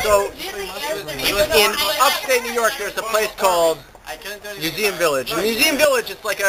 So, in upstate New York, there's a place called Museum Village. And Museum Village is like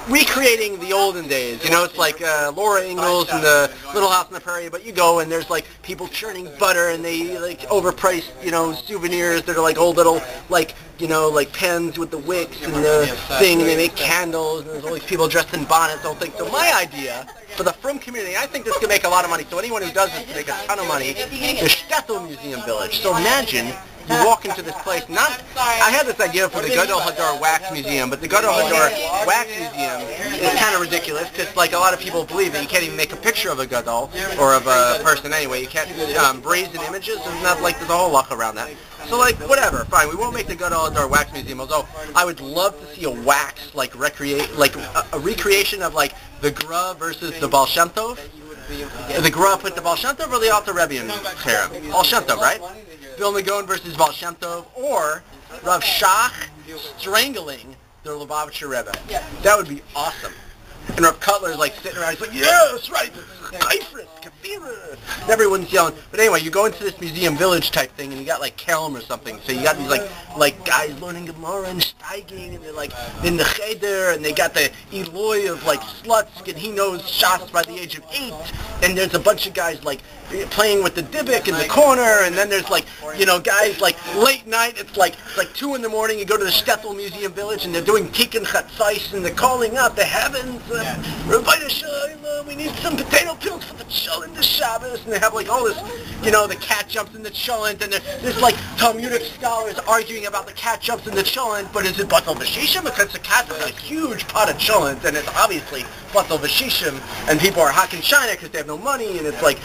recreating the olden days. You know, it's like Laura Ingalls and the Little House on the Prairie, but you go and there's like people churning butter and they like overpriced, you know, souvenirs that are like old little, like, you know, like pens with the wicks and the thing, and they make candles, and there's all these people dressed in bonnets, the whole thing. So my idea for the Frum community, I think this can make a lot of money, so anyone who does this can make a ton of money, the Shtetl Museum Village. So imagine you walk into this place, I had this idea for the Gadol Hador Wax Museum, but the Gadol Hador Wax Museum is kind of ridiculous, because like a lot of people believe that you can't even make a picture of a Gadol, or of a person anyway, you can't brazen images, there's not like, there's a whole luck around that. So like, whatever, fine, we won't make the Gadol Hador Wax Museum, although I would love to see a wax, like, a recreation of like the Gra versus the Baal Shem Tov. The Gra put the Baal Shem Tov or the Alter Rebbe in harem? Baal Shem Tov, right? Bill Nagon versus Baal Shem Tov, or Rav Shach strangling the Lubavitcher Rebbe. That would be awesome. And Rav Cutler's like sitting around, he's like, yeah, that's right, Kaifris, Kafira. Everyone's yelling. But anyway, you go into this museum village type thing, and you got like Kelm or something. So you got these like guys learning Gemara and steiging, and they're like in the cheder, and they got the Eloi of like sluts, and he knows Shas by the age of 8. And there's a bunch of guys like playing with the Dybbuk in the corner, and then there's like, you know, guys like late night, it's like 2 in the morning, you go to the Shtetl Museum Village, and they're doing Tikkun Chatzais, and they're calling out the heavens, Rabbi Shalom, we need some potato pills for the cholent, the Shabbos, and they have like all this, you know, the cat jumps in the cholent, and there's like Talmudic scholars arguing about the cat jumps in the cholent, but is it Batal Vashishim? Because the cat is a huge pot of cholent, and it's obviously Batal Vashishim, and people are hacking China because they have no money, and it's like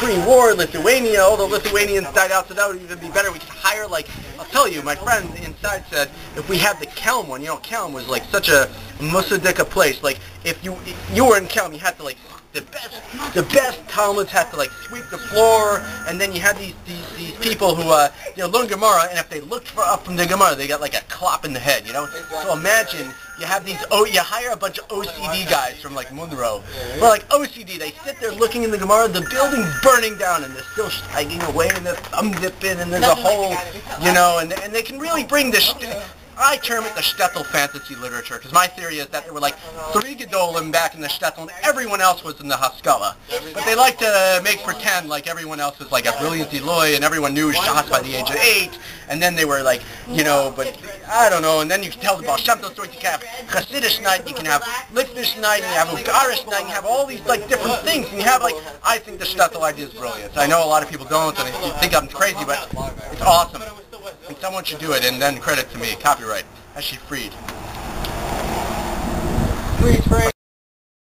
pre-war Lithuania, all the Lithuanians died out, so that would even be better. We could hire, like, I'll tell you, my friend inside said, if we had the Kelm one, you know, Kelm was like such a Musadika place, like, if you were in Kelm, you had to like, the best Talmuds had to like sweep the floor, and then you had these people who you know, learn Gemara, and if they looked up from the Gemara, they got like a clop in the head, you know. So imagine you have these you hire a bunch of OCD guys from like Munro, well, like OCD, they sit there looking in the Gemara, the building's burning down, and they're still steiging away, and they're thumb dipping, and there's a whole, you know, and they can really bring this. I term it the Shtetl fantasy literature, because my theory is that there were like 3 Gedolim back in the Shtetl, and everyone else was in the Haskalah. But they like to make pretend like everyone else was like a brilliant Eloi, and everyone knew Shas by the age of 8, and then they were like, you know, but I don't know, and then you can tell the Baal Shem Tov stories, you can have Hasidish night, you can have Litvish night, you have Ugarish night, you have all these like different things, and you have like, I think the Shtetl idea is brilliant. I know a lot of people don't, and they think I'm crazy, but it's awesome. And someone should do it, and then credit to me. Copyright. Actually freed. Free.